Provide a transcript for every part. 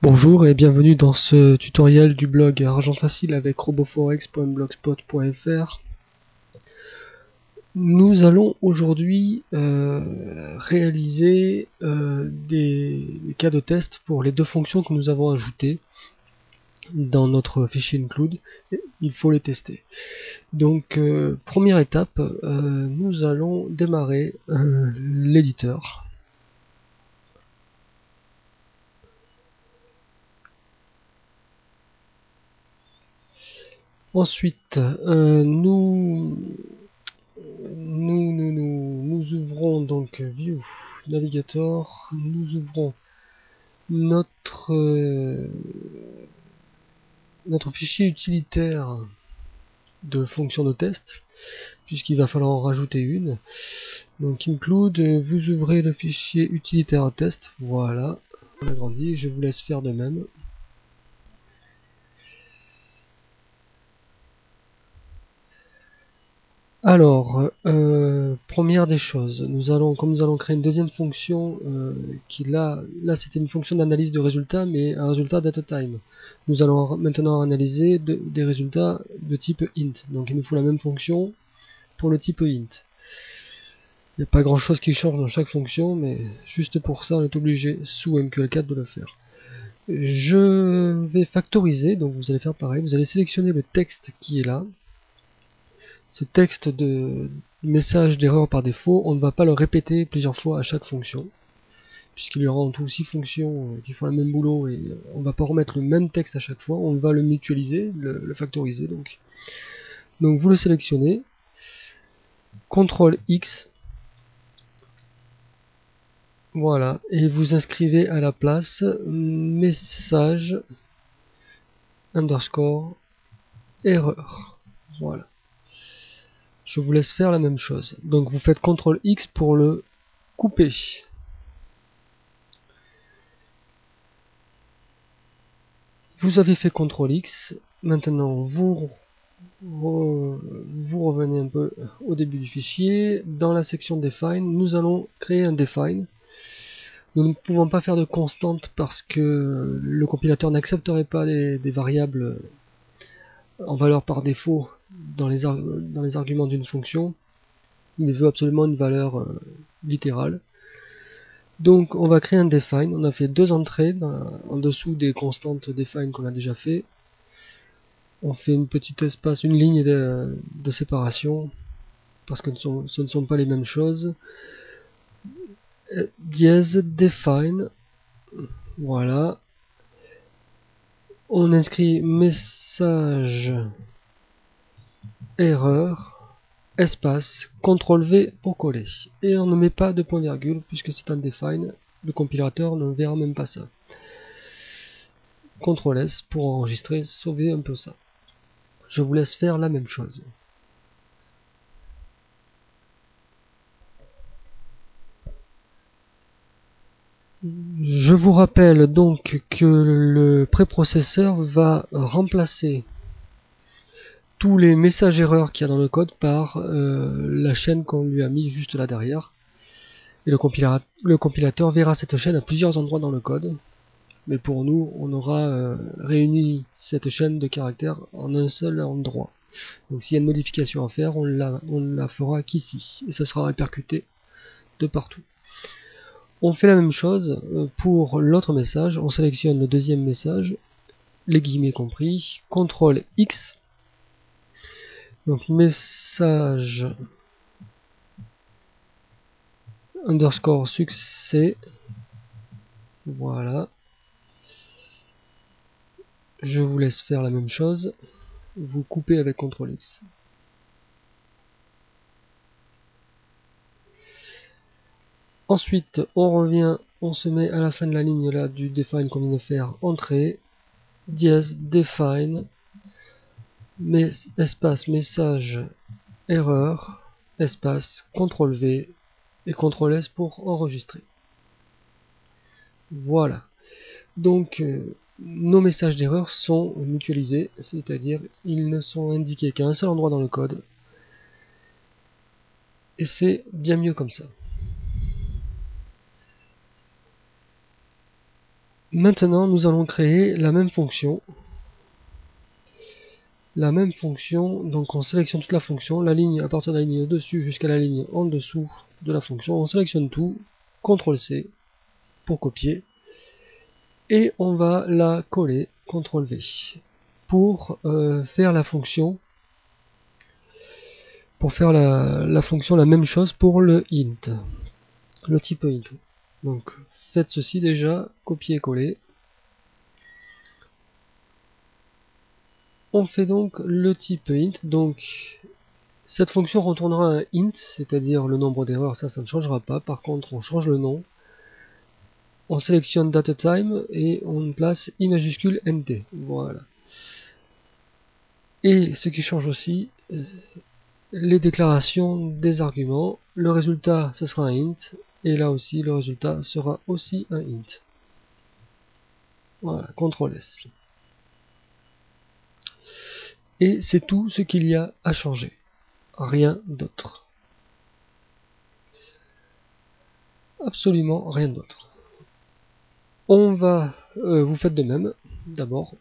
Bonjour et bienvenue dans ce tutoriel du blog Argent Facile avec roboforex.blogspot.fr. Nous allons aujourd'hui réaliser des cas de test pour les deux fonctions que nous avons ajoutées dans notre fichier include. Il faut les tester. Donc première étape, nous allons démarrer l'éditeur. Ensuite, nous ouvrons donc View Navigator, nous ouvrons notre fichier utilitaire de fonction de test, puisqu'il va falloir en rajouter une. Donc include, vous ouvrez le fichier utilitaire test, voilà, on agrandit, je vous laisse faire de même. Alors, première des choses, comme nous allons créer une deuxième fonction, qui là c'était une fonction d'analyse de résultats, mais un résultat DataTime. Nous allons maintenant analyser des résultats de type int. Donc il nous faut la même fonction pour le type int. Il n'y a pas grand chose qui change dans chaque fonction, mais juste pour ça on est obligé sous MQL4 de le faire. Je vais factoriser, donc vous allez faire pareil, vous allez sélectionner le texte qui est là. Ce texte de message d'erreur par défaut, on ne va pas le répéter plusieurs fois à chaque fonction, puisqu'il y aura en tout 6 fonctions qui font le même boulot et on ne va pas remettre le même texte à chaque fois, on va le mutualiser, le factoriser. Donc vous le sélectionnez, CTRL X, voilà, et vous inscrivez à la place message underscore erreur. Voilà. Je vous laisse faire la même chose. Donc vous faites CTRL X pour le couper. Vous avez fait CTRL X, maintenant vous revenez un peu au début du fichier. Dans la section Define, nous allons créer un Define. Nous ne pouvons pas faire de constante parce que le compilateur n'accepterait pas des variables en valeur par défaut dans les arguments d'une fonction. Il veut absolument une valeur littérale. Donc on va créer un Define. On a fait deux entrées en dessous des constantes Define qu'on a déjà fait. On fait une petite espace, une ligne de séparation parce que ce ne sont pas les mêmes choses. Dièse define, voilà. On inscrit message erreur espace CTRL V pour coller et on ne met pas de point virgule puisque c'est un define. Le compilateur ne verra même pas ça. CTRL S pour enregistrer, sauver un peu ça. Je vous laisse faire la même chose. Je vous rappelle donc que le préprocesseur va remplacer tous les messages erreurs qu'il y a dans le code par la chaîne qu'on lui a mis juste là derrière. Et le compilateur verra cette chaîne à plusieurs endroits dans le code. Mais pour nous, on aura réuni cette chaîne de caractères en un seul endroit. Donc s'il y a une modification à faire, on ne la fera qu'ici. Et ça sera répercuté de partout. On fait la même chose pour l'autre message. On sélectionne le deuxième message, les guillemets compris, CTRL X. Donc message underscore succès. Voilà. Je vous laisse faire la même chose. Vous coupez avec CTRL X. Ensuite, on revient, on se met à la fin de la ligne là du define qu'on vient de faire, entrée, dièse, define, espace message erreur, espace CTRL V et CTRL S pour enregistrer. Voilà. Donc, nos messages d'erreur sont mutualisés, c'est-à-dire ils ne sont indiqués qu'à un seul endroit dans le code. Et c'est bien mieux comme ça. Maintenant, nous allons créer la même fonction. Donc on sélectionne toute la fonction, la ligne à partir de la ligne au-dessus jusqu'à la ligne en dessous de la fonction. On sélectionne tout, CTRL-C pour copier. Et on va la coller, CTRL-V, pour faire la fonction. Pour faire la fonction, la même chose pour le int, le type int. Donc faites ceci déjà, copier-coller. On fait donc le type int, donc cette fonction retournera un int, c'est-à-dire le nombre d'erreurs, ça ne changera pas. Par contre, on change le nom. On sélectionne DataTime et on place I majuscule NT. Voilà. Et ce qui change aussi, les déclarations des arguments. Le résultat, ce sera un int. Et là aussi, le résultat sera aussi un int. Voilà, CTRL S. Et c'est tout ce qu'il y a à changer. Rien d'autre. Absolument rien d'autre. On va, vous faites de même, d'abord.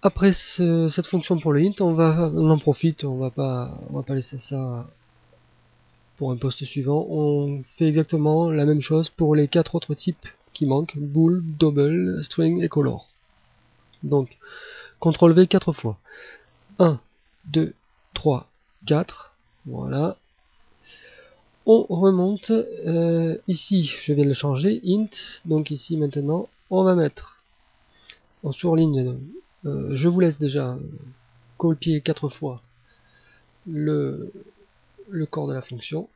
Après cette fonction pour le int, on en profite, on va pas laisser ça pour un poste suivant. On fait exactement la même chose pour les 4 autres types qui manquent, bool, double, string et color. Donc, CTRL V 4 fois. 1, 2, 3, 4. Voilà. On remonte. Ici, je viens de le changer, int. Donc ici, maintenant, on va mettre en surligne. Je vous laisse déjà copier 4 fois le corps de la fonction.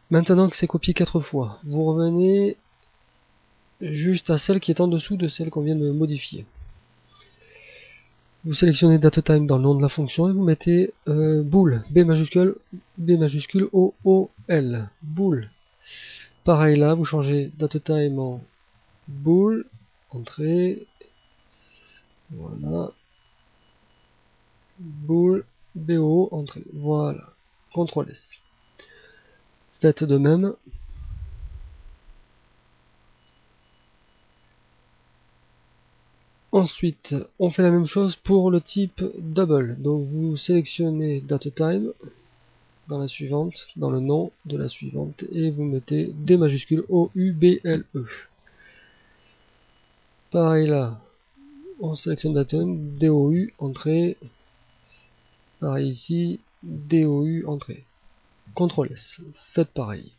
Maintenant que c'est copié 4 fois, vous revenez juste à celle qui est en dessous de celle qu'on vient de modifier. Vous sélectionnez DataTime dans le nom de la fonction et vous mettez bool, B majuscule O O L, bool. Pareil là, vous changez DataTime en bool, entrée, voilà, bool, BO, entrée, voilà, CTRL S. Faites de même. Ensuite, on fait la même chose pour le type double. Donc vous sélectionnez DataTime dans la suivante, dans le nom de la suivante, et vous mettez D majuscule O U B L E. Pareil là, on sélectionne DataTime, DOU, entrée. Pareil ici, DOU, entrée. CTRL S. Faites pareil.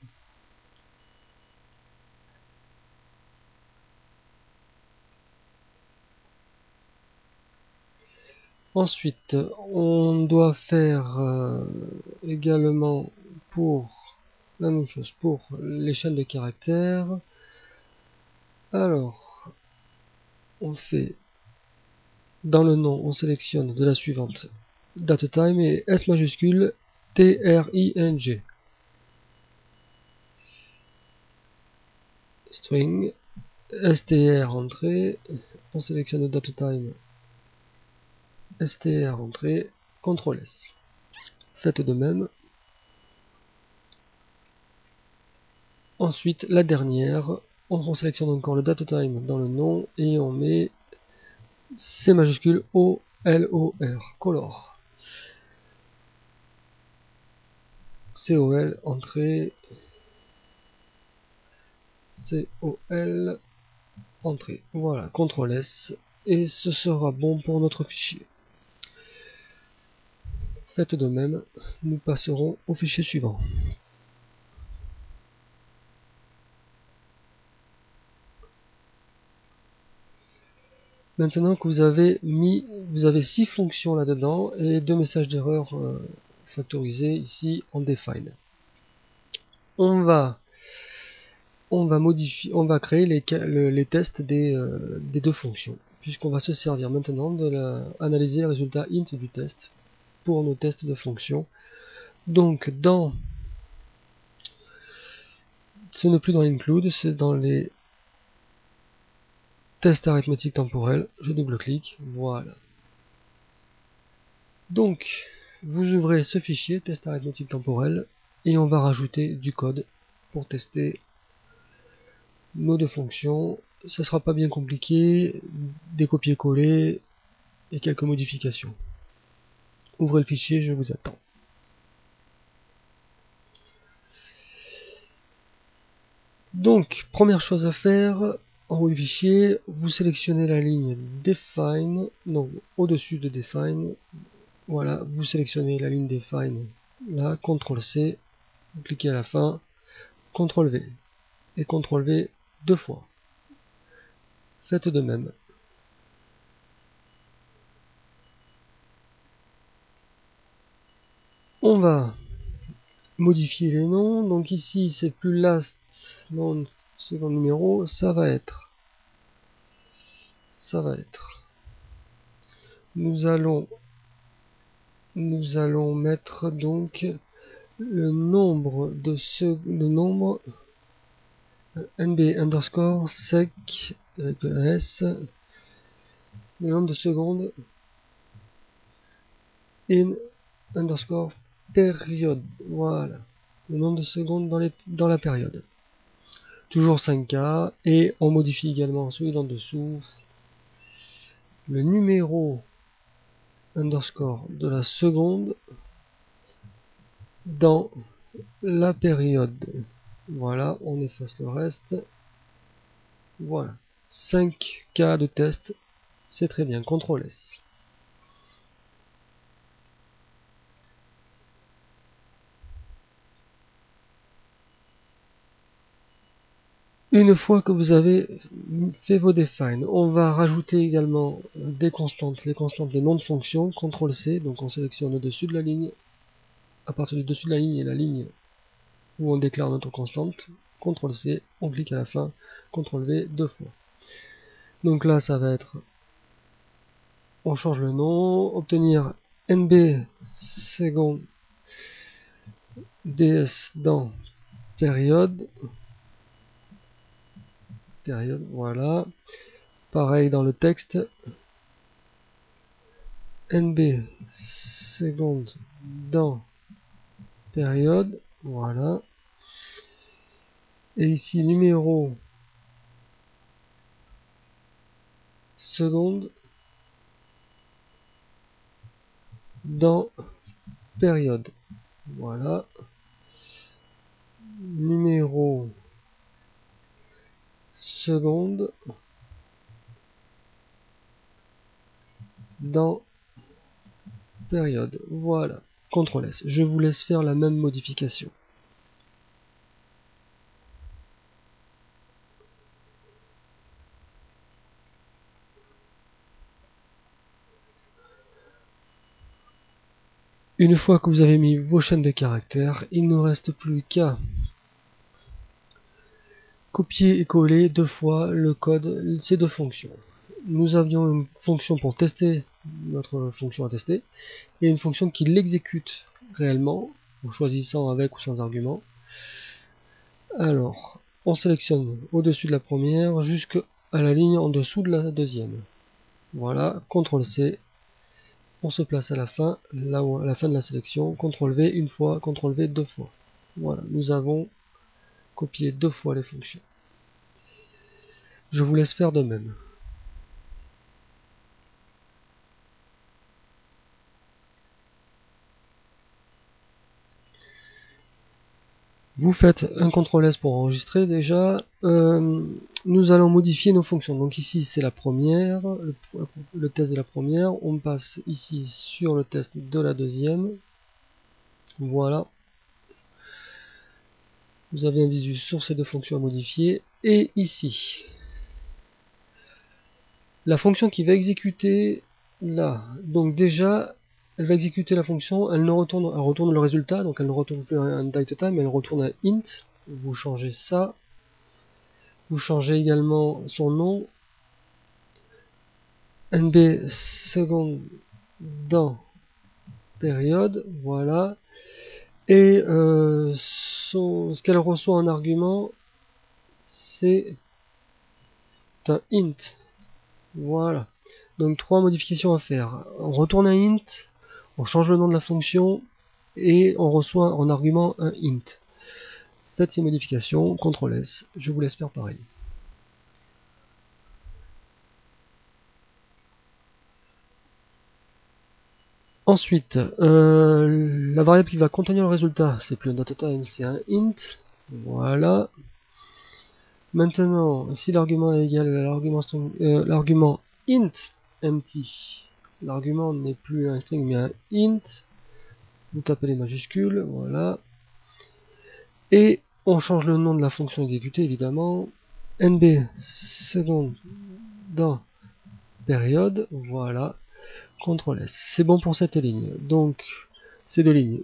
Ensuite, on doit faire également pour la même chose pour les chaînes de caractères. Alors, on fait dans le nom, on sélectionne de la suivante DataTime et S majuscule TRING. String, str entrée, on sélectionne DataTime, str entrée, CTRL S. Faites de même. Ensuite, la dernière, on sélectionne encore le DataTime dans le nom et on met C majuscule O L O R, color. COL, entrée, COL, entrée. Voilà, CTRL S, et ce sera bon pour notre fichier. Faites de même, nous passerons au fichier suivant. Maintenant que vous avez 6 fonctions là-dedans et 2 messages d'erreur factorisés ici en define. On va créer les tests des 2 fonctions, puisqu'on va se servir maintenant de analyser le résultat int du test pour nos tests de fonctions. Donc ce n'est plus dans include, c'est dans les test arithmétique temporel, je double-clique, voilà. Donc, vous ouvrez ce fichier, test arithmétique temporel, et on va rajouter du code pour tester nos deux fonctions. Ça sera pas bien compliqué, des copier-coller et quelques modifications. Ouvrez le fichier, je vous attends. Donc, première chose à faire, en haut du fichier, vous sélectionnez la ligne Define, non, au-dessus de Define, voilà, vous sélectionnez la ligne Define, là, CTRL-C, vous cliquez à la fin, CTRL-V, et CTRL-V deux fois. Faites de même. On va modifier les noms, donc ici c'est plus last, non, second numéro, ça va être, nous allons mettre donc le nombre de nb underscore sec avec le s, le nombre de secondes in underscore période, voilà, le nombre de secondes dans la période, toujours 5K, et on modifie également celui d'en dessous, le numéro underscore de la seconde dans la période. Voilà, on efface le reste. Voilà, 5 cas de test, c'est très bien, CTRL S. Une fois que vous avez fait vos define, on va rajouter également des constantes, les constantes des noms de fonctions, CTRL C, donc on sélectionne au-dessus de la ligne, à partir du dessus de la ligne et la ligne où on déclare notre constante, CTRL C, on clique à la fin, CTRL V deux fois. Donc là ça va être, on change le nom, obtenir nb second ds dans période, voilà. Pareil dans le texte, nb seconde dans période, voilà. Et ici numéro seconde dans période, voilà. Numéro seconde dans période, voilà. CTRL S. Je vous laisse faire la même modification. Une fois que vous avez mis vos chaînes de caractères, il ne reste plus qu'à copier et coller deux fois le code, ces deux fonctions. Nous avions une fonction pour tester notre fonction à tester, et une fonction qui l'exécute réellement, en choisissant avec ou sans argument. Alors, on sélectionne au-dessus de la première jusqu'à la ligne en dessous de la deuxième. Voilà, CTRL C, on se place à la fin, là où, à la fin de la sélection, CTRL V une fois, CTRL V deux fois. Voilà, nous avons copié deux fois les fonctions. Je vous laisse faire de même. Vous faites un CTRL S pour enregistrer déjà. Nous allons modifier nos fonctions. Donc ici c'est la première, le test de la première. On passe ici sur le test de la deuxième. Voilà. Vous avez un visu sur ces deux fonctions à modifier. Et ici, la fonction qui va exécuter là. Donc déjà, elle va exécuter la fonction, elle retourne le résultat, donc elle ne retourne plus un datetime, elle retourne un int. Vous changez ça. Vous changez également son nom. nb seconde dans période, voilà. Et ce qu'elle reçoit en argument, c'est un int. Voilà. Donc 3 modifications à faire. On retourne un int, on change le nom de la fonction et on reçoit en argument un int. Faites ces modifications, CTRL S, je vous laisse faire pareil. Ensuite, la variable qui va contenir le résultat, c'est plus un datatime, c'est un int. Voilà. Maintenant, si l'argument est égal à l'argument int empty, l'argument n'est plus un string mais un int, vous tapez les majuscules, voilà. Et on change le nom de la fonction exécutée, évidemment. NB seconde dans période, voilà. CTRL S. C'est bon pour cette ligne. Donc, ces deux lignes.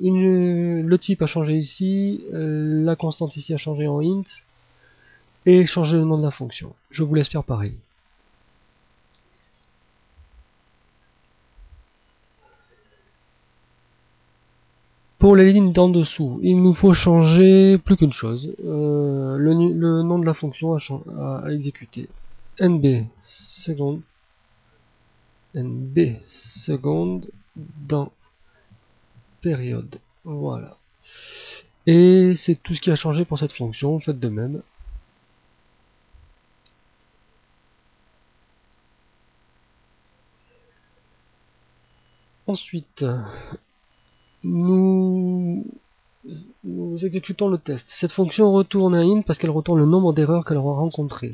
Le type a changé ici, la constante ici a changé en int, et changer le nom de la fonction. Je vous laisse faire pareil. Pour les lignes d'en dessous, il nous faut changer plus qu'une chose, le nom de la fonction à exécuter. NB seconde dans période. Voilà. Et c'est tout ce qui a changé pour cette fonction, faites de même. Ensuite, nous exécutons le test. Cette fonction retourne un int parce qu'elle retourne le nombre d'erreurs qu'elle aura rencontrées.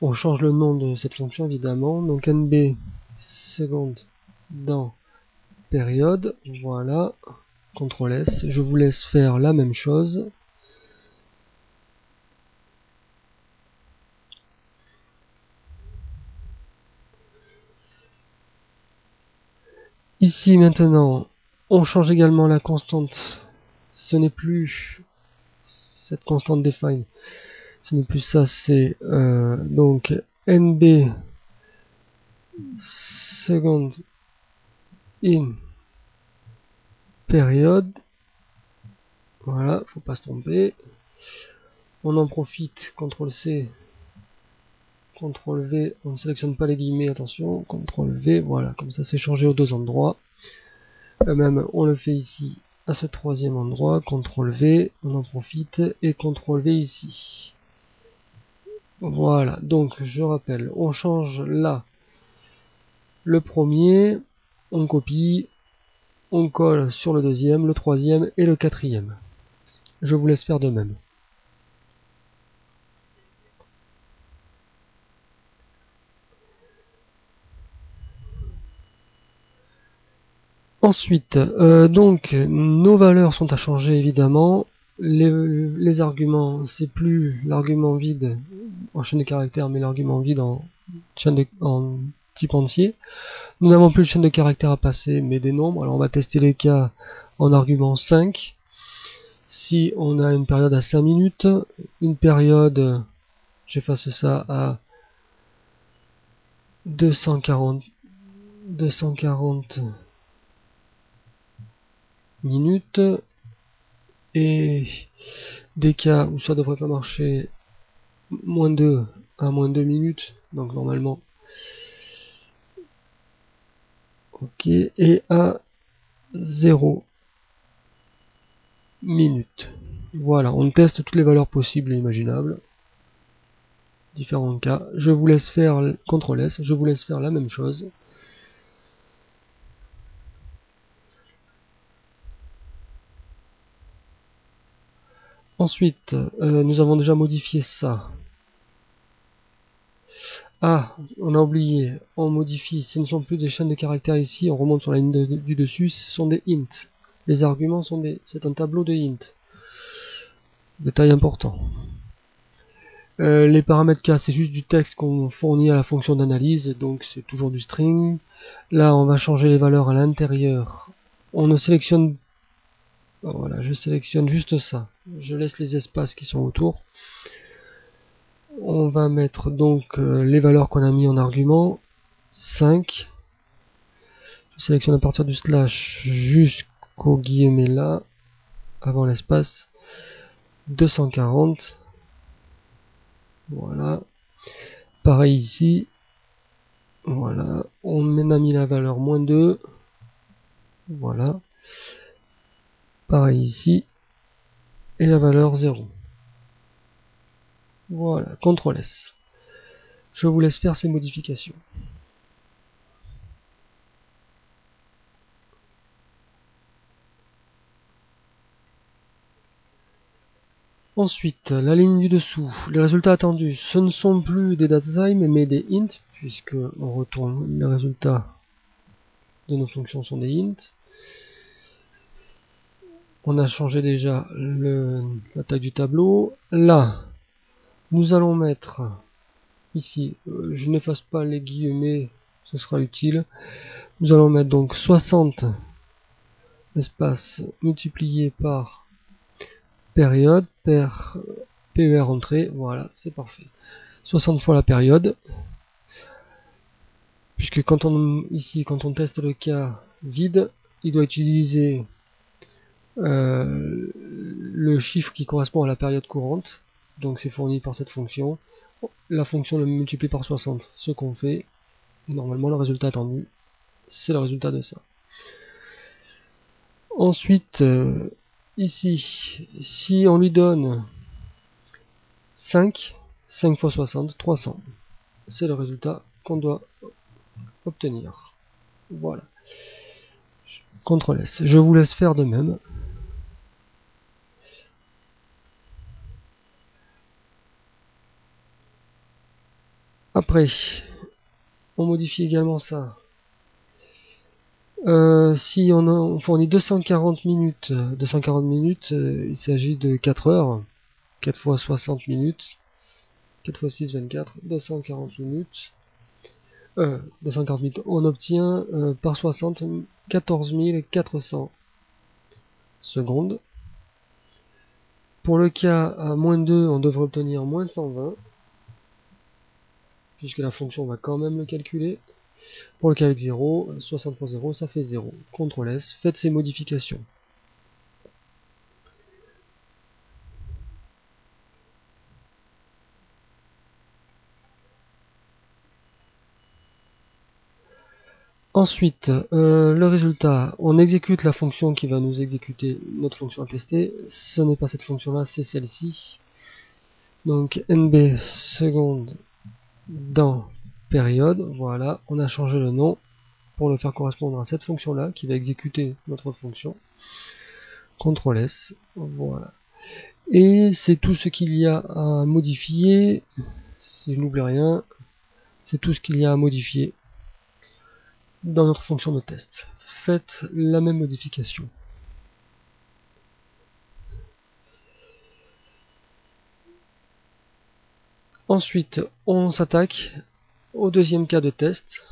On change le nom de cette fonction évidemment, donc NB seconde dans période, voilà, CTRL S, je vous laisse faire la même chose. Ici maintenant, on change également la constante, ce n'est plus cette constante define, ce n'est plus ça, c'est donc NB seconde in période, voilà, faut pas se tromper. On en profite, CTRL C, CTRL V, on ne sélectionne pas les guillemets, attention, CTRL V, voilà, comme ça c'est changé aux deux endroits. Même on le fait ici à ce troisième endroit, CTRL V, on en profite, et CTRL V ici. Voilà, donc je rappelle, on change là le premier, on copie, on colle sur le deuxième, le troisième et le quatrième. Je vous laisse faire de même. Ensuite, donc nos valeurs sont à changer évidemment. Les arguments, c'est plus l'argument vide en chaîne de caractères, mais l'argument vide en type entier. Nous n'avons plus de chaîne de caractères à passer, mais des nombres. Alors on va tester les cas en argument 5. Si on a une période à 5 minutes, une période, j'efface ça à 240 minutes, et des cas où ça devrait pas marcher, moins 2 à moins 2 minutes, donc normalement, ok, et à 0 minutes. Voilà, on teste toutes les valeurs possibles et imaginables, différents cas. Je vous laisse faire CTRL S, je vous laisse faire la même chose. Ensuite, nous avons déjà modifié ça. Ah, on a oublié, on modifie, ce ne sont plus des chaînes de caractères ici, on remonte sur la ligne du dessus, ce sont des int. Les arguments sont c'est un tableau de int. Détail important. Les paramètres cas, c'est juste du texte qu'on fournit à la fonction d'analyse, donc c'est toujours du string. Là, on va changer les valeurs à l'intérieur. On ne sélectionne... Voilà, je sélectionne juste ça. Je laisse les espaces qui sont autour. On va mettre donc les valeurs qu'on a mis en argument. 5. Je sélectionne à partir du slash jusqu'au guillemet là, avant l'espace. 240. Voilà. Pareil ici. on a mis la valeur -2. Voilà. Pareil ici. Et la valeur 0. Voilà. CTRL S. Je vous laisse faire ces modifications. Ensuite, la ligne du dessous, les résultats attendus, ce ne sont plus des datatime mais des int, puisque on retourne les résultats de nos fonctions sont des int. On a changé déjà la taille du tableau. Là, nous allons mettre ici, je n'efface pas les guillemets, ce sera utile. Nous allons mettre donc 60 espace multiplié par période, PER entrée, voilà, c'est parfait. 60 fois la période, puisque quand on teste le cas vide, il doit utiliser le chiffre qui correspond à la période courante, donc c'est fourni par cette fonction. La fonction le multiplie par 60, ce qu'on fait, et normalement le résultat attendu, c'est le résultat de ça. Ensuite, ici, si on lui donne 5 fois 60, 300, c'est le résultat qu'on doit obtenir. Voilà. CTRL S. Je vous laisse faire de même. Après, on modifie également ça. Si on fournit 240 minutes, il s'agit de 4 heures. 4 fois 60 minutes. 4 fois 6, 24. 240 minutes. 240 minutes. On obtient par 60, 14 400 secondes. Pour le cas à -2, on devrait obtenir -120. Puisque la fonction va quand même le calculer. Pour le cas avec 0, 60 fois 0, ça fait 0. CTRL S, faites ces modifications. Ensuite, le résultat, on exécute la fonction qui va nous exécuter notre fonction à tester. Ce n'est pas cette fonction-là, c'est celle-ci. Donc NB seconde dans période, voilà, on a changé le nom pour le faire correspondre à cette fonction-là qui va exécuter notre fonction. CTRL S, voilà. Et c'est tout ce qu'il y a à modifier, si je n'oublie rien, c'est tout ce qu'il y a à modifier dans notre fonction de test. Faites la même modification. Ensuite, on s'attaque au deuxième cas de test.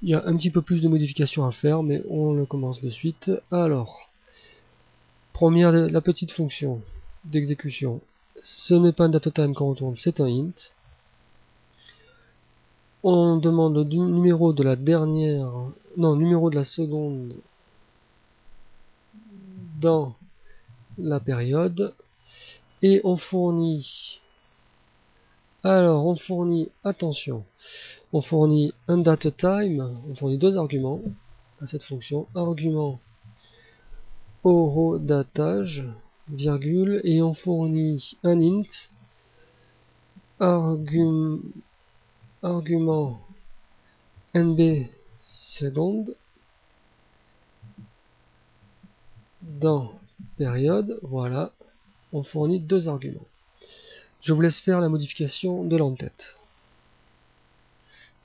Il y a un petit peu plus de modifications à faire, mais on le commence de suite. Alors, première, la petite fonction d'exécution. Ce n'est pas un datatime qu'on retourne, c'est un int. On demande le numéro de la dernière, non, numéro de la seconde dans la période. Et on fournit, attention, on fournit un datatime, on fournit deux arguments à cette fonction, argument horodatage, virgule, et on fournit un int, argument nb seconde, dans période, voilà, on fournit deux arguments. Je vous laisse faire la modification de l'entête.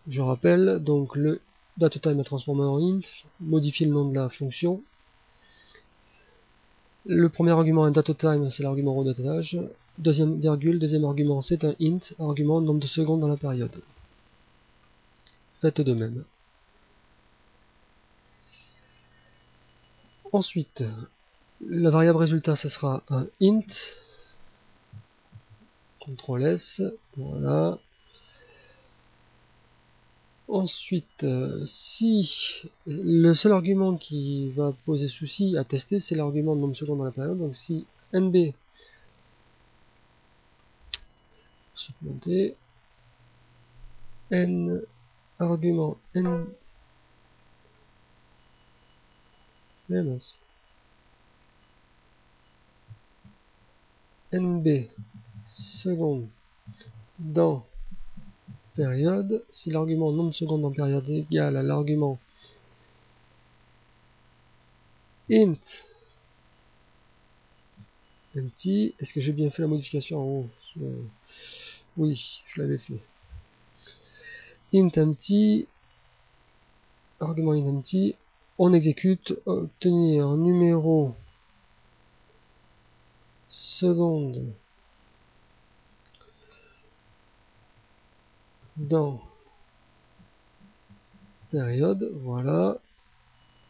Je rappelle, donc le datatime est transformé en int, modifie le nom de la fonction. Le premier argument est datatime, c'est l'argument horodatage. Deuxième virgule, deuxième argument c'est un int, argument nombre de secondes dans la période. Faites de même. Ensuite, la variable résultat, ce sera un int. CTRL S, voilà. Ensuite, si le seul argument qui va poser souci à tester, c'est l'argument de nombre de secondes dans la période, donc si NB supplémenté N argument n, nb secondes dans période, si l'argument nombre de secondes dans période est égal à l'argument int empty, est-ce que j'ai bien fait la modification en haut? Oui, je l'avais fait. Int empty, argument int empty, on exécute, obtenir un numéro seconde dans période, voilà.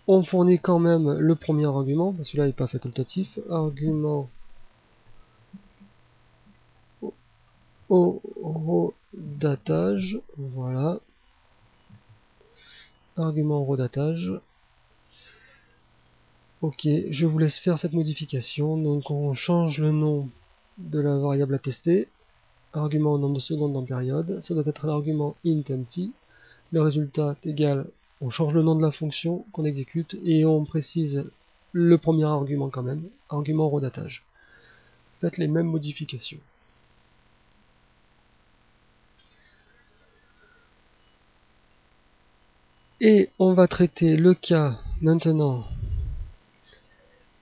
On fournit quand même le premier argument, parce que là il n'est pas facultatif, argument au datage, voilà. Argument au datage. Ok, je vous laisse faire cette modification. Donc on change le nom de la variable à tester. Argument au nombre de secondes dans période. Ça doit être l'argument int empty. Le résultat est égal. On change le nom de la fonction qu'on exécute et on précise le premier argument quand même. Argument au datage. Faites les mêmes modifications. Et on va traiter le cas maintenant.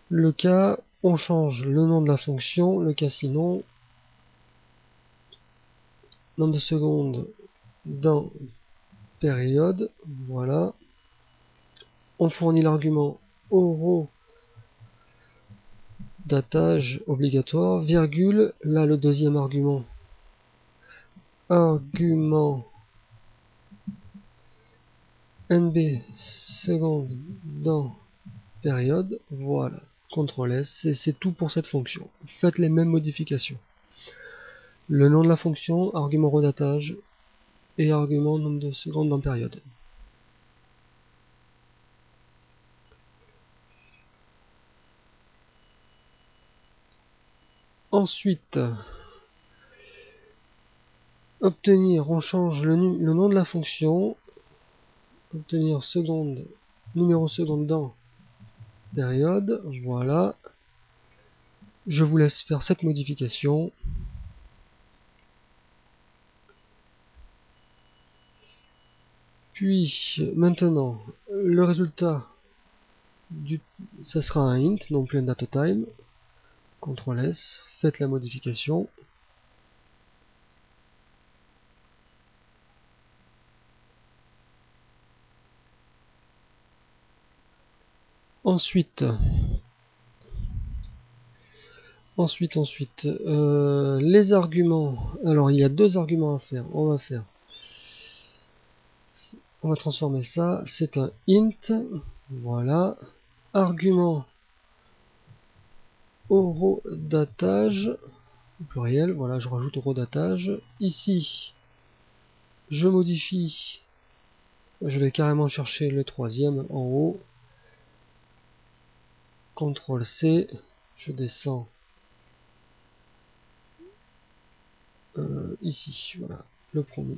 Le cas, on change le nom de la fonction. Le cas sinon, nombre de secondes dans période, voilà. On fournit l'argument euro datage obligatoire, virgule, là le deuxième argument. Argument nb seconde dans période, voilà. CTRL S, et c'est tout pour cette fonction. Faites les mêmes modifications. Le nom de la fonction, argument redatage et argument nombre de secondes dans période. Ensuite, obtenir, on change le nom de la fonction, obtenir seconde, numéro seconde dans période, voilà. Je vous laisse faire cette modification. Puis maintenant, le résultat ça sera un int, non plus un datatime. CTRL S, faites la modification. Ensuite, les arguments. Alors, il y a deux arguments à faire. On va transformer ça. C'est un int. Voilà. Argument eurodatage. Pluriel. Voilà, je rajoute eurodatage. Ici, je modifie. Je vais carrément chercher le troisième en haut. CTRL C. Je descends. Ici, voilà, le premier.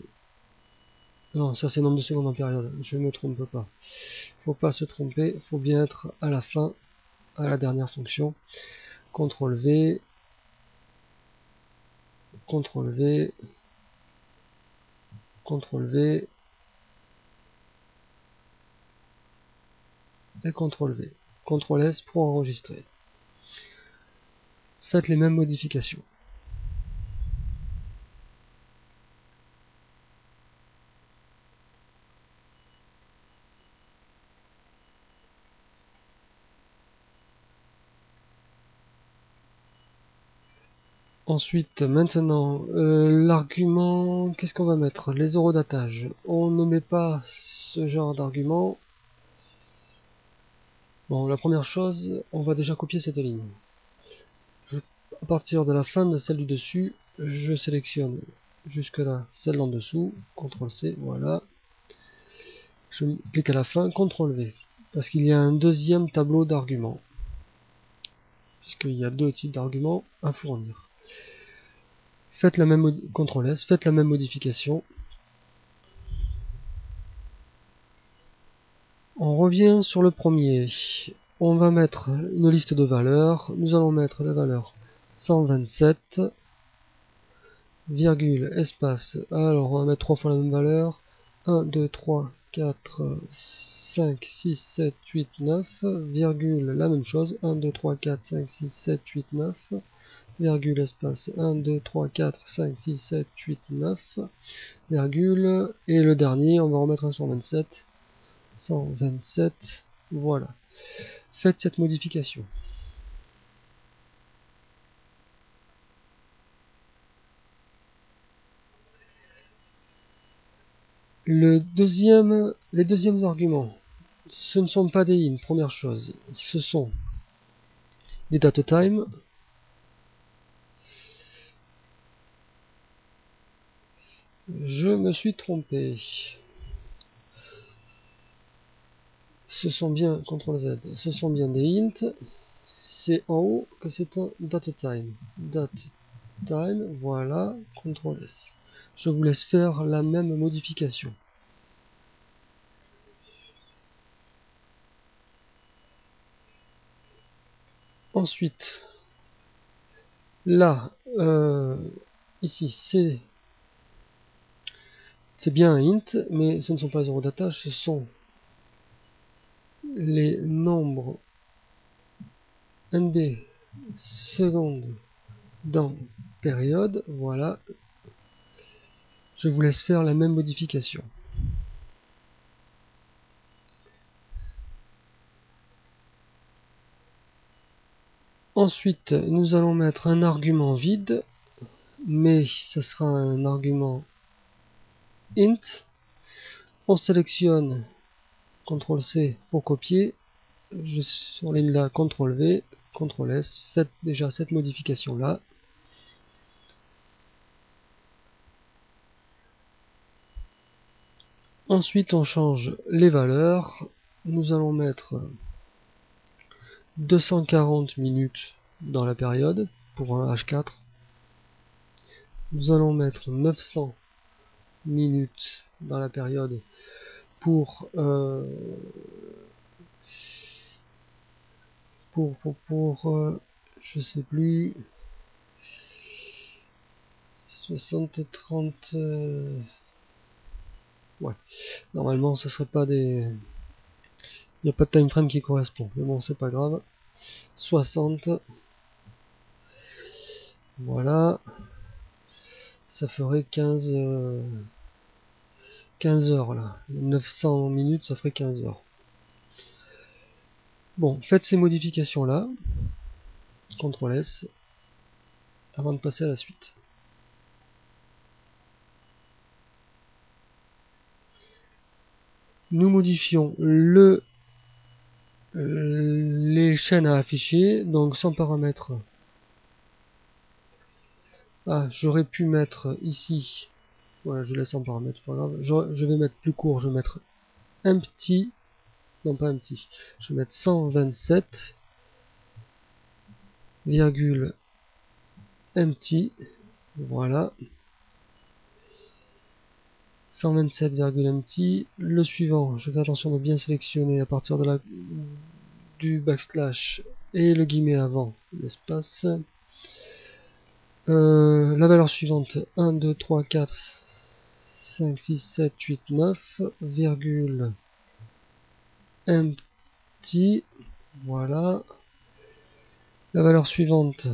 Non, ça c'est nombre de secondes en période, je ne me trompe pas. Faut pas se tromper, faut bien être à la fin, à la dernière fonction. CTRL V, CTRL V, CTRL V, et CTRL V. CTRL S pour enregistrer. Faites les mêmes modifications. Ensuite, maintenant, l'argument, qu'est-ce qu'on va mettre? Les eurodatages. On ne met pas ce genre d'argument. Bon, la première chose, on va déjà copier cette ligne. À partir de la fin de celle du dessus, je sélectionne jusque là celle en dessous, CTRL C, voilà. Je clique à la fin, CTRL V, parce qu'il y a un deuxième tableau d'arguments, puisqu'il y a deux types d'arguments à fournir. Faites la même CTRL S, faites la même modification. On revient sur le premier. On va mettre une liste de valeurs. Nous allons mettre la valeur 127, virgule, espace. Alors, on va mettre 3 fois la même valeur. 1, 2, 3, 4, 5, 6, 7, 8, 9, virgule, la même chose. 1, 2, 3, 4, 5, 6, 7, 8, 9, virgule, espace. 1, 2, 3, 4, 5, 6, 7, 8, 9, virgule. Et le dernier, on va remettre un 127. 127, voilà. Faites cette modification. Les deuxièmes arguments, ce ne sont pas des int, première chose. Ce sont des datetime. Je me suis trompé. Ce sont bien, CTRL Z, ce sont bien des int. C'est en haut que c'est un datetime. Datetime, voilà, CTRL S. Je vous laisse faire la même modification. Ensuite, là, ici, c'est bien un int, mais ce ne sont pas zéro d'attache, ce sont les nombres NB secondes dans période. Voilà, je vous laisse faire la même modification. Ensuite, nous allons mettre un argument vide, mais ce sera un argument int. On sélectionne CTRL-C pour copier. Je surligne là CTRL-V, CTRL-S. Faites déjà cette modification-là. Ensuite, on change les valeurs. Nous allons mettre 240 minutes dans la période pour un H4. Nous allons mettre 900 minutes dans la période pour je sais plus, 60 30 ouais, normalement ce serait pas des, il n'y a pas de time frame qui correspond, mais bon c'est pas grave. 60, voilà, ça ferait 15 heures là. 900 minutes, ça ferait 15 heures. Bon, faites ces modifications là. CTRL S avant de passer à la suite. Nous modifions les chaînes à afficher, donc sans paramètres. Ah, j'aurais pu mettre ici, voilà, je laisse en paramètres, pas grave. Je vais mettre plus court, je vais mettre empty, non pas empty, je vais mettre 127, virgule empty, voilà. 127,empty. Le suivant, je fais attention de bien sélectionner à partir de du backslash et le guillemet avant l'espace. La valeur suivante, 1, 2, 3, 4, 5, 6, 7, 8, 9, virgule empty, voilà. La valeur suivante,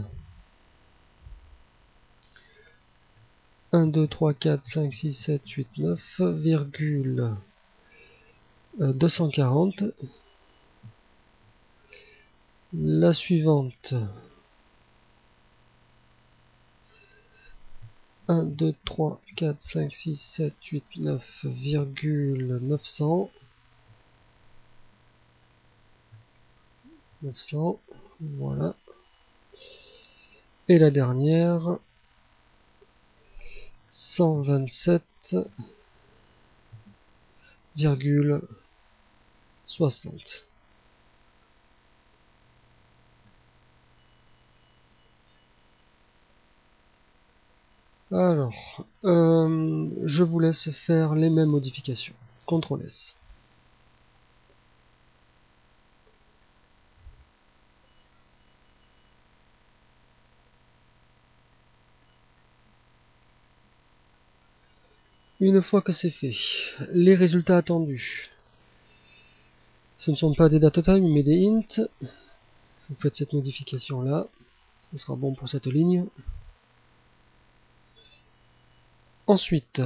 1, 2, 3, 4, 5, 6, 7, 8, 9, virgule 240. La suivante, 1, 2, 3, 4, 5, 6, 7, 8, 9, virgule 900. 900, voilà. Et la dernière, 127,60. Alors, je vous laisse faire les mêmes modifications. CTRL S. Une fois que c'est fait, les résultats attendus. Ce ne sont pas des datatime mais des int. Vous faites cette modification là. Ce sera bon pour cette ligne. Ensuite,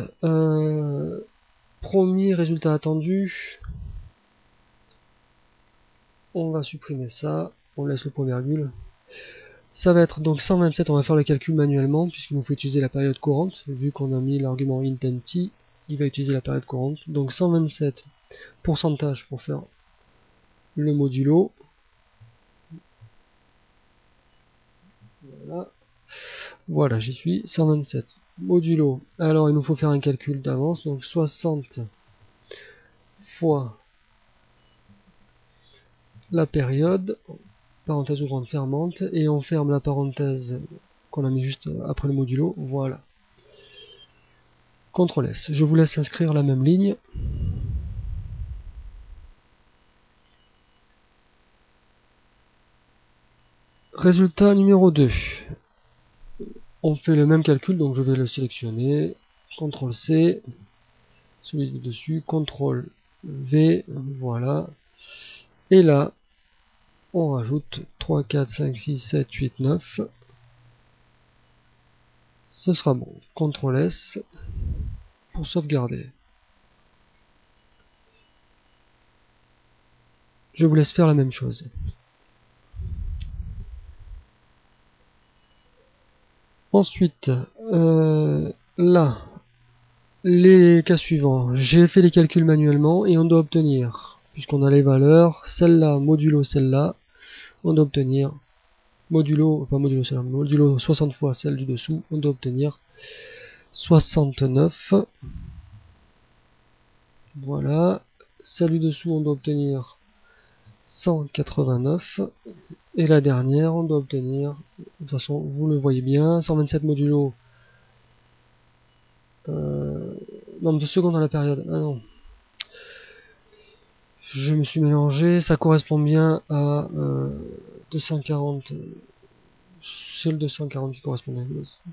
premier résultat attendu. On va supprimer ça. On laisse le point virgule. Ça va être donc 127, on va faire le calcul manuellement puisqu'il nous faut utiliser la période courante. Vu qu'on a mis l'argument int_t, il va utiliser la période courante. Donc 127 pourcentage pour faire le modulo. Voilà, j'y suis. 127 modulo. Alors il nous faut faire un calcul d'avance. Donc 60 fois la période, parenthèse ouvrante fermante, et on ferme la parenthèse qu'on a mis juste après le modulo. Voilà. CTRL S. Je vous laisse inscrire la même ligne. Résultat numéro 2. On fait le même calcul, donc je vais le sélectionner. CTRL C. Celui du dessus. CTRL V. Voilà. Et là, on rajoute 3, 4, 5, 6, 7, 8, 9. Ce sera bon. CTRL S pour sauvegarder. Je vous laisse faire la même chose. Ensuite, là, les cas suivants. J'ai fait les calculs manuellement et on doit obtenir, puisqu'on a les valeurs, celle-là, modulo celle-là, on doit obtenir modulo, pas modulo celle-là, modulo 60 fois celle du dessous, on doit obtenir 69. Voilà. Celle du dessous, on doit obtenir 189. Et la dernière, on doit obtenir, de toute façon, vous le voyez bien, 127 modulo nombre de secondes dans la période. Ah non. Je me suis mélangé, ça correspond bien à 240. C'est le 240 qui correspondait.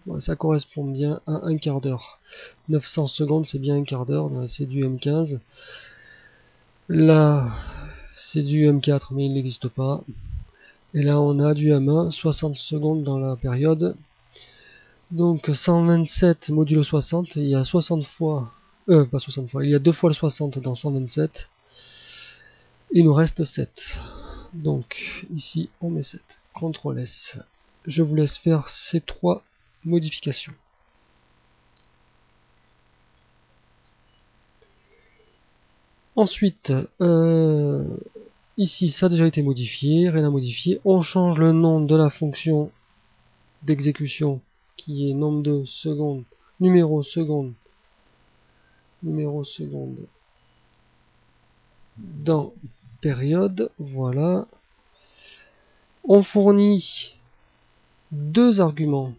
Ouais, ça correspond bien à un quart d'heure. 900 secondes, c'est bien un quart d'heure. C'est du M15. Là, c'est du M4, mais il n'existe pas. Et là, on a du M1, 60 secondes dans la période. Donc 127 modulo 60, il y a 60 fois, pas 60 fois, il y a 2 fois le 60 dans 127. Il nous reste 7. Donc ici on met 7. CTRL S. Je vous laisse faire ces 3 modifications. Ensuite, ici ça a déjà été modifié, rien à modifier. On change le nom de la fonction d'exécution qui est nombre de secondes, numéro seconde dans période. Voilà. On fournit 2 arguments.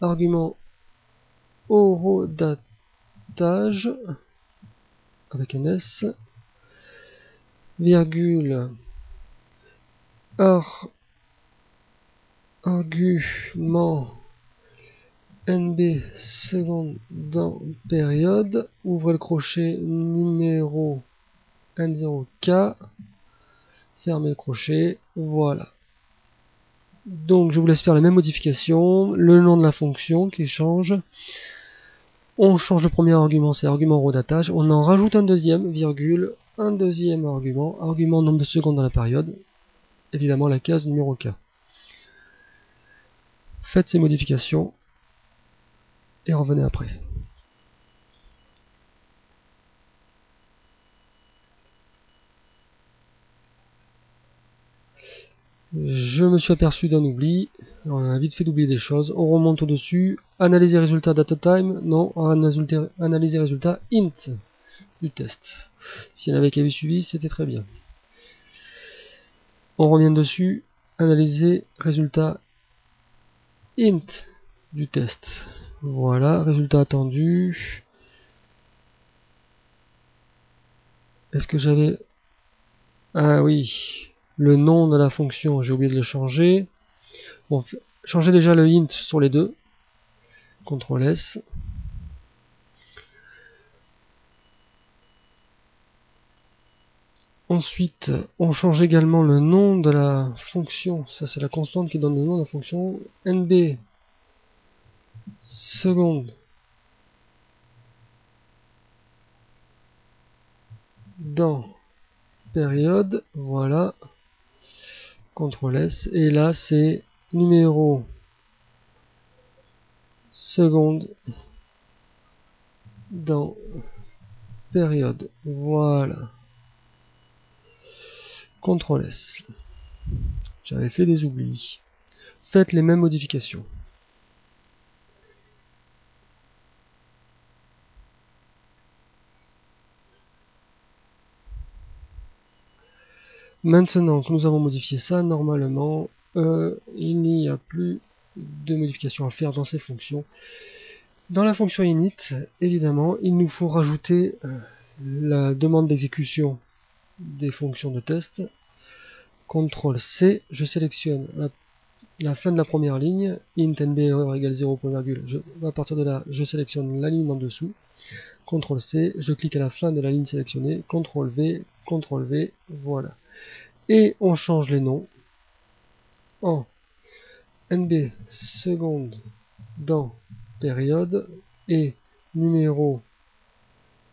Argument horodatage avec un S, virgule, argument NB seconde dans période, ouvrez le crochet, numéro N0K, fermez le crochet, voilà. Donc je vous laisse faire la même modification, le nom de la fonction qui change. On change le premier argument, c'est argument horodatage, on en rajoute un deuxième, virgule, un deuxième argument, argument nombre de secondes dans la période, évidemment la case numéro K. Faites ces modifications et revenez après. Je me suis aperçu d'un oubli, on a vite fait d'oublier des choses, on remonte au-dessus, analyser résultat datatime, non, analyser résultat int du test. S'il y en avait qui avaient suivi, c'était très bien. On revient dessus, analyser résultat int du test. Voilà, résultat attendu. Est-ce que j'avais... Ah oui, le nom de la fonction, j'ai oublié de le changer. Bon, changez déjà le int sur les deux. CTRL S. Ensuite, on change également le nom de la fonction. Ça, c'est la constante qui donne le nom de la fonction. NB seconde dans période. Voilà. CTRL S. Et là, c'est numéro seconde dans période. Voilà. CTRL S. J'avais fait des oublis. Faites les mêmes modifications. Maintenant que nous avons modifié ça, normalement, il n'y a plus de modifications à faire dans ces fonctions. Dans la fonction init, évidemment, il nous faut rajouter la demande d'exécution des fonctions de test. CTRL C, je sélectionne la fin de la première ligne, int nb erreur égale 0, à partir de là, je sélectionne la ligne en dessous. CTRL C, je clique à la fin de la ligne sélectionnée, CTRL V, voilà. Et on change les noms en NB seconde dans période et numéro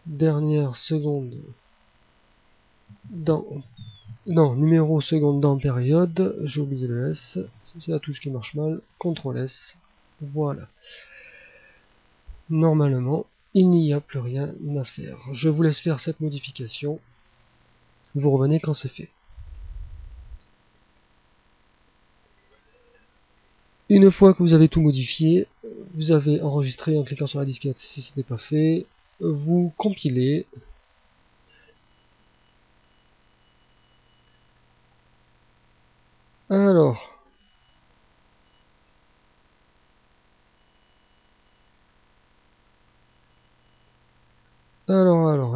dernière seconde dans numéro seconde dans période, j'ai oublié le S, c'est la touche qui marche mal, CTRL S, voilà. Normalement, il n'y a plus rien à faire. Je vous laisse faire cette modification, vous revenez quand c'est fait. Une fois que vous avez tout modifié, vous avez enregistré en cliquant sur la disquette si ce n'était pas fait, vous compilez. Alors,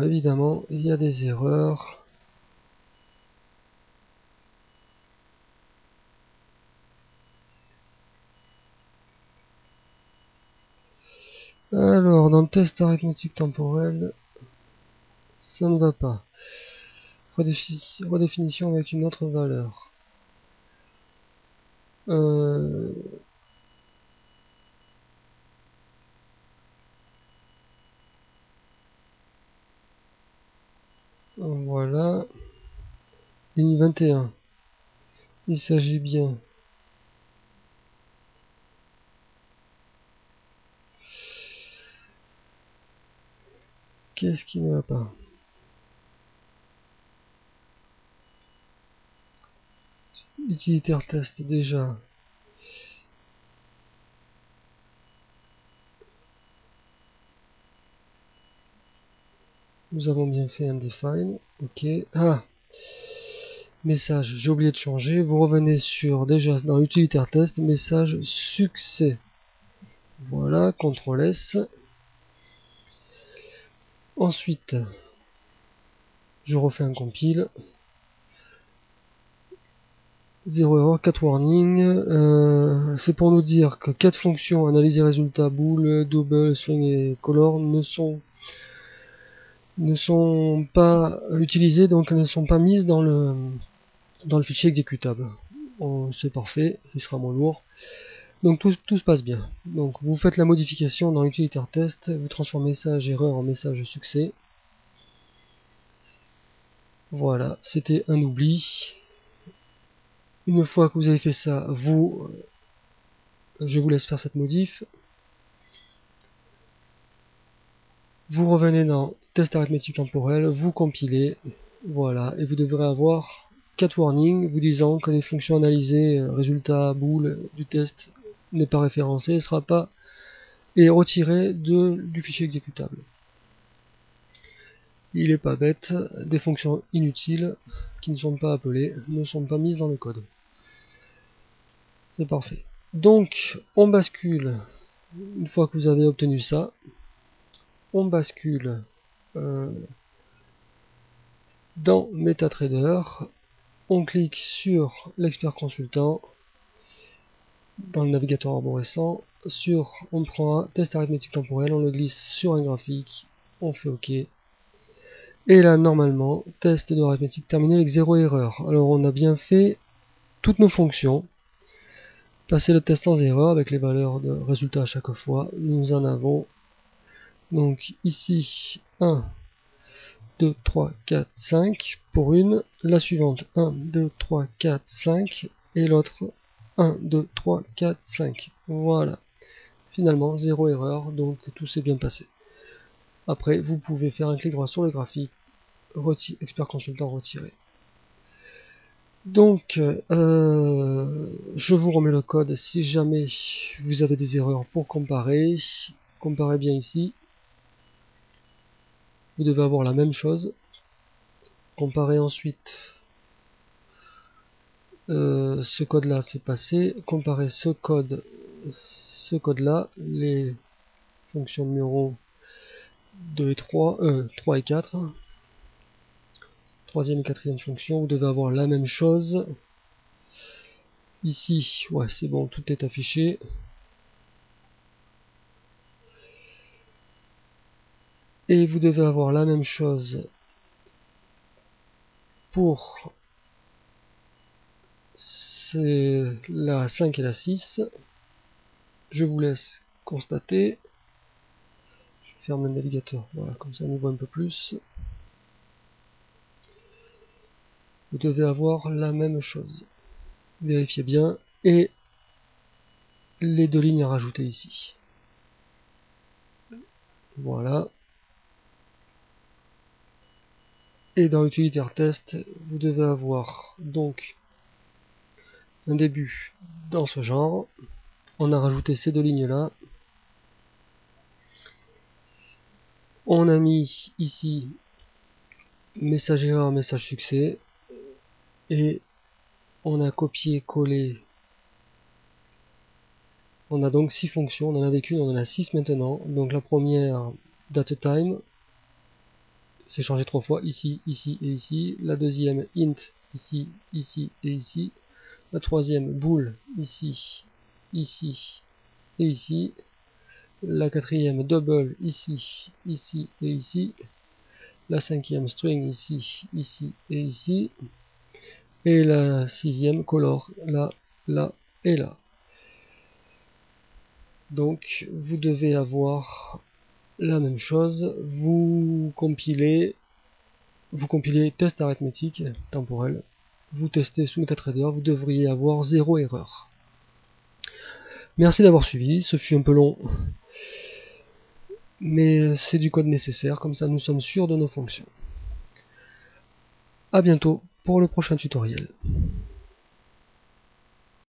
évidemment, il y a des erreurs. Alors, dans le test arithmétique temporel, ça ne va pas. Redéfinition avec une autre valeur. Voilà. Ligne 21. Il s'agit bien. Qu'est-ce qui ne va pas? Utilitaire test déjà. Nous avons bien fait un define. Ok. Ah, message, j'ai oublié de changer. Vous revenez sur déjà dans utilitaire test, message succès. Voilà, CTRL S. Ensuite, je refais un compile. 0 erreur, 4 warnings. C'est pour nous dire que 4 fonctions analyse et résultats bool, double, string et color ne sont pas utilisées, donc elles ne sont pas mises dans le fichier exécutable. C'est parfait, il sera moins lourd. Donc tout se passe bien. Donc vous faites la modification dans utilitaire test, vous transformez message erreur en message succès. Voilà, c'était un oubli. Une fois que vous avez fait ça, je vous laisse faire cette modif. Vous revenez dans test arithmétique temporel, vous compilez, voilà, et vous devrez avoir 4 warnings vous disant que les fonctions analysées, résultat bool du test n'est pas référencé, sera pas et retiré du fichier exécutable. Il est pas bête, des fonctions inutiles qui ne sont pas appelées ne sont pas mises dans le code. C'est parfait. Donc on bascule, une fois que vous avez obtenu ça, on bascule dans MetaTrader, on clique sur l'expert consultant dans le navigateur arborescent, on prend un test arithmétique temporel, on le glisse sur un graphique, on fait OK, Et là, normalement, test de arithmétique terminé avec 0 erreur. Alors, on a bien fait toutes nos fonctions. Passer le test sans erreur avec les valeurs de résultat à chaque fois. Nous en avons donc ici 1, 2, 3, 4, 5 pour une. La suivante 1, 2, 3, 4, 5. Et l'autre 1, 2, 3, 4, 5. Voilà. Finalement, 0 erreur, donc tout s'est bien passé. Après, vous pouvez faire un clic droit sur le graphique, expert consultant retiré. Donc, je vous remets le code si jamais vous avez des erreurs pour comparer. Comparez bien ici. Vous devez avoir la même chose. Comparez ensuite ce code-là, c'est passé. Comparez ce code-là, les fonctions numéro 2 et 3, 3 et 4. Troisième et quatrième fonction, vous devez avoir la même chose. Ici, ouais, c'est bon, tout est affiché. Et vous devez avoir la même chose pour la 5 et la 6. Je vous laisse constater. Je ferme le navigateur, voilà, comme ça on y voit un peu plus. Vous devez avoir la même chose. Vérifiez bien. Et les deux lignes à rajouter ici. Voilà. Et dans utilitaire test, vous devez avoir donc un début dans ce genre. On a rajouté ces deux lignes là. On a mis ici message erreur, message succès. Et on a copié-collé. On a donc 6 fonctions. On en avait qu'une, on en a 6 maintenant. Donc la première, datetime. C'est changé 3 fois, ici, ici et ici. La deuxième, int, ici, ici et ici. La troisième, bool, ici, ici et ici. La quatrième, double, ici, ici et ici. La cinquième, string, ici, ici et ici. Et la sixième, color, là, là et là. Donc, vous devez avoir la même chose. Vous compilez test arithmétique temporel. Vous testez sous MetaTrader, vous devriez avoir 0 erreur. Merci d'avoir suivi, ce fut un peu long, mais c'est du code nécessaire, comme ça nous sommes sûrs de nos fonctions. A bientôt pour le prochain tutoriel.